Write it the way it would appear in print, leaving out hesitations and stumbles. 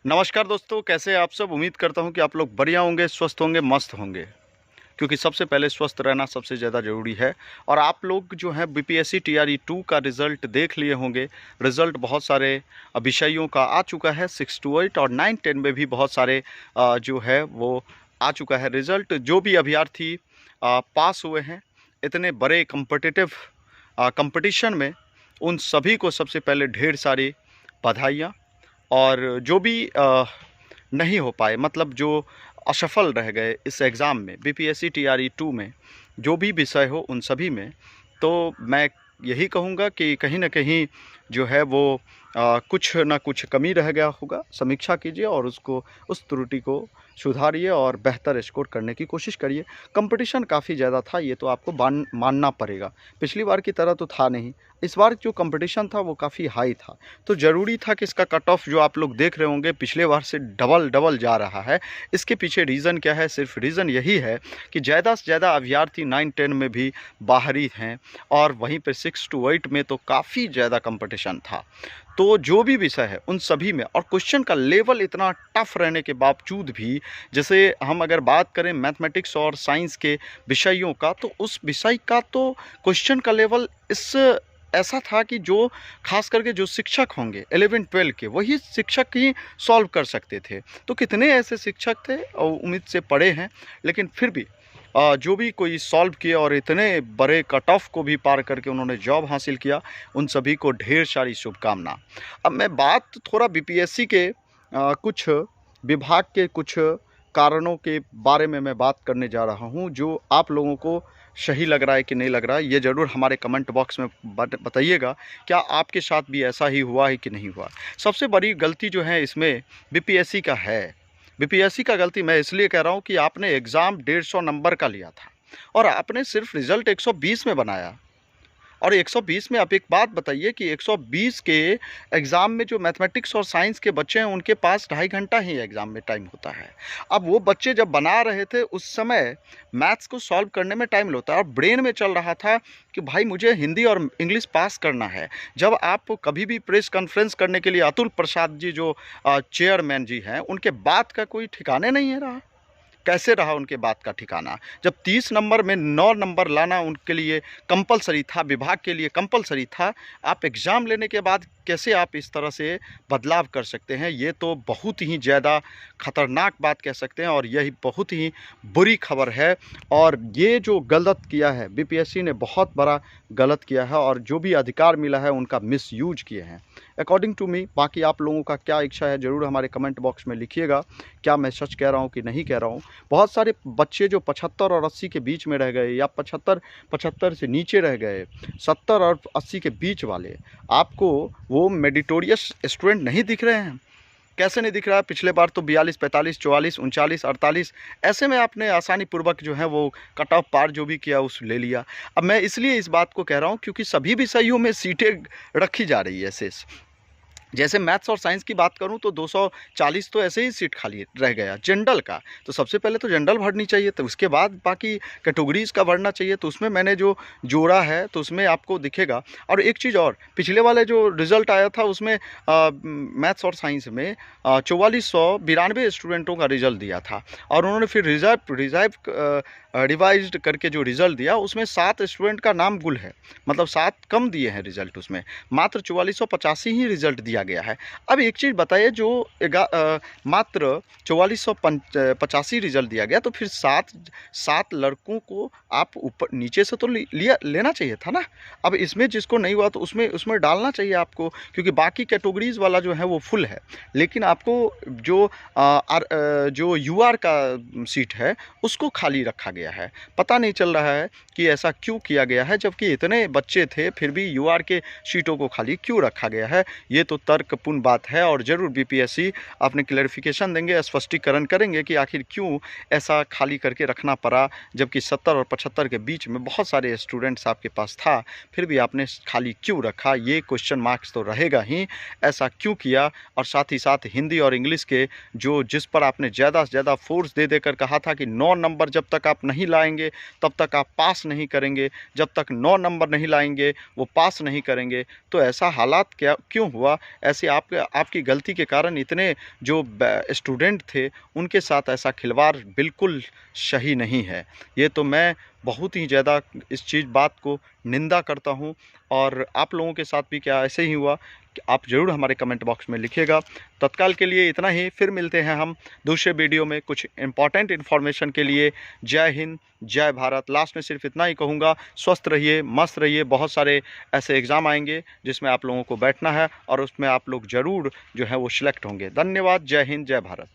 नमस्कार दोस्तों, कैसे हैं आप सब। उम्मीद करता हूं कि आप लोग बढ़िया होंगे, स्वस्थ होंगे, मस्त होंगे। क्योंकि सबसे पहले स्वस्थ रहना सबसे ज़्यादा ज़रूरी है। और आप लोग जो हैं बीपीएससी टीआरई 2 का रिज़ल्ट देख लिए होंगे। रिज़ल्ट बहुत सारे विषयों का आ चुका है। 6 to 8 और 9 10 में भी बहुत सारे जो है वो आ चुका है रिज़ल्ट। जो भी अभ्यर्थी पास हुए हैं इतने बड़े कॉम्पिटिटिव कंपटीशन में, उन सभी को सबसे पहले ढेर सारी बधाइयाँ। और जो भी नहीं हो पाए, मतलब जो असफल रह गए इस एग्ज़ाम में, बीपीएससी टीआरई 2 में जो भी विषय हो उन सभी में, तो मैं यही कहूँगा कि कहीं न कहीं जो है वो कुछ ना कुछ कमी रह गया होगा। समीक्षा कीजिए और उसको, उस त्रुटि को सुधारिए और बेहतर स्कोर करने की कोशिश करिए। कंपटीशन काफ़ी ज़्यादा था, ये तो आपको मानना पड़ेगा। पिछली बार की तरह तो था नहीं, इस बार जो कंपटीशन था वो काफ़ी हाई था। तो ज़रूरी था कि इसका कट ऑफ जो आप लोग देख रहे होंगे पिछले बार से डबल जा रहा है। इसके पीछे रीज़न क्या है? सिर्फ रीज़न यही है कि ज़्यादा से ज़्यादा अभ्यर्थी 9 10 में भी बाहरी हैं और वहीं पर 6 to 8 में तो काफ़ी ज़्यादा कंपटीशन था। तो जो भी विषय है उन सभी में, और क्वेश्चन का लेवल इतना टफ रहने के बावजूद भी, जैसे हम अगर बात करें मैथमेटिक्स और साइंस के विषयों का, तो उस विषय का तो क्वेश्चन का लेवल इस ऐसा था कि जो खास करके जो शिक्षक होंगे 11-12 के, वही शिक्षक ही सॉल्व कर सकते थे। तो कितने ऐसे शिक्षक थे और उम्मीद से पढ़े हैं, लेकिन फिर भी जो भी कोई सॉल्व किए और इतने बड़े कट ऑफ को भी पार करके उन्होंने जॉब हासिल किया, उन सभी को ढेर सारी शुभकामना। अब मैं बात थोड़ा बीपीएससी के कुछ विभाग के कुछ कारणों के बारे में मैं बात करने जा रहा हूं, जो आप लोगों को सही लग रहा है कि नहीं लग रहा है, ये ज़रूर हमारे कमेंट बॉक्स में बताइएगा। क्या आपके साथ भी ऐसा ही हुआ है कि नहीं हुआ। सबसे बड़ी गलती जो है इसमें बीपीएससी का है। बीपीएससी का गलती मैं इसलिए कह रहा हूँ कि आपने एग्ज़ाम 150 नंबर का लिया था और आपने सिर्फ रिज़ल्ट 120 में बनाया। और 120 में आप एक बात बताइए कि 120 के एग्ज़ाम में जो मैथमेटिक्स और साइंस के बच्चे हैं उनके पास 2.5 घंटा ही एग्ज़ाम में टाइम होता है। अब वो बच्चे जब बना रहे थे उस समय मैथ्स को सॉल्व करने में टाइम लगता है और ब्रेन में चल रहा था कि भाई मुझे हिंदी और इंग्लिश पास करना है। जब आप कभी भी प्रेस कॉन्फ्रेंस करने के लिए अतुल प्रसाद जी जो चेयरमैन जी हैं, उनके बात का कोई ठिकाने नहीं है रहा। कैसे रहा उनके बात का ठिकाना, जब 30 नंबर में 9 नंबर लाना उनके लिए कंपलसरी था, विभाग के लिए कंपलसरी था। आप एग्ज़ाम लेने के बाद कैसे आप इस तरह से बदलाव कर सकते हैं? ये तो बहुत ही ज़्यादा ख़तरनाक बात कह सकते हैं और यही बहुत ही बुरी खबर है। और ये जो गलत किया है बीपीएससी ने, बहुत बड़ा गलत किया है और जो भी अधिकार मिला है उनका मिसयूज किए हैं अकॉर्डिंग टू मी। बाकी आप लोगों का क्या इच्छा है ज़रूर हमारे कमेंट बॉक्स में लिखिएगा। क्या मैं सच कह रहा हूँ कि नहीं कह रहा हूँ। बहुत सारे बच्चे जो 75 और 80 के बीच में रह गए, या 75 से नीचे रह गए, 70 और 80 के बीच वाले, आपको वो मेरिटोरियस स्टूडेंट नहीं दिख रहे हैं। कैसे नहीं दिख रहा है? पिछले बार तो 42, 45, 44, 39, 48 ऐसे में आपने आसानी पूर्वक जो है वो कट ऑफ पार जो भी किया उस ले लिया। अब मैं इसलिए इस बात को कह रहा हूँ क्योंकि सभी विषयों में सीटें रखी जा रही है शेष। जैसे मैथ्स और साइंस की बात करूं तो 240 तो ऐसे ही सीट खाली रह गया जनरल का। तो सबसे पहले तो जनरल भरनी चाहिए, तो उसके बाद बाकी कैटेगरीज़ का भरना चाहिए। तो उसमें मैंने जो जोड़ा है तो उसमें आपको दिखेगा। और एक चीज़ और, पिछले वाले जो रिज़ल्ट आया था उसमें मैथ्स और साइंस में 4492 स्टूडेंटों का रिज़ल्ट दिया था और उन्होंने फिर रिवाइज्ड करके जो रिज़ल्ट दिया उसमें 7 स्टूडेंट का नाम गुल है, मतलब 7 कम दिए हैं रिज़ल्ट। उसमें मात्र 4485 ही रिज़ल्ट दिया गया है। अब एक चीज़ बताइए, जो मात्र 4485 रिज़ल्ट दिया गया, तो फिर 7 लड़कों को आप ऊपर नीचे से तो लेना चाहिए था ना। अब इसमें जिसको नहीं हुआ तो उसमें डालना चाहिए आपको, क्योंकि बाकी कैटेगरीज वाला जो है वो फुल है। लेकिन आपको जो यूआर का सीट है उसको खाली रखा गया है। पता नहीं चल रहा है कि ऐसा क्यों किया गया है, जबकि इतने बच्चे थे फिर भी यूआर के सीटों को खाली क्यों रखा गया है। ये तो तर्कपूर्ण बात है और ज़रूर बीपीएससी अपने क्लैरिफिकेशन देंगे, स्पष्टीकरण करेंगे कि आखिर क्यों ऐसा खाली करके रखना पड़ा, जबकि 70 और 75 के बीच में बहुत सारे स्टूडेंट्स आपके पास था, फिर भी आपने खाली क्यों रखा। ये क्वेश्चन मार्क्स तो रहेगा ही, ऐसा क्यों किया। और साथ ही साथ हिंदी और इंग्लिश के जिस पर आपने ज़्यादा से ज़्यादा फोर्स दे देकर कहा था कि 9 नंबर जब तक आप नहीं नहीं लाएंगे तब तक आप पास नहीं करेंगे, जब तक 9 नंबर नहीं लाएंगे वो पास नहीं करेंगे। तो ऐसा हालात क्यों हुआ? ऐसे आपकी गलती के कारण इतने जो स्टूडेंट थे उनके साथ ऐसा खिलवाड़ बिल्कुल सही नहीं है। ये तो मैं बहुत ही ज़्यादा इस बात को निंदा करता हूँ। और आप लोगों के साथ भी क्या ऐसे ही हुआ? कि आप ज़रूर हमारे कमेंट बॉक्स में लिखिएगा। तत्काल के लिए इतना ही, फिर मिलते हैं हम दूसरे वीडियो में कुछ इंपॉर्टेंट इन्फॉर्मेशन के लिए। जय हिंद, जय भारत। लास्ट में सिर्फ इतना ही कहूँगा, स्वस्थ रहिए, मस्त रहिए। बहुत सारे ऐसे एग्ज़ाम आएंगे जिसमें आप लोगों को बैठना है और उसमें आप लोग ज़रूर जो है वो सिलेक्ट होंगे। धन्यवाद। जय हिंद, जय भारत।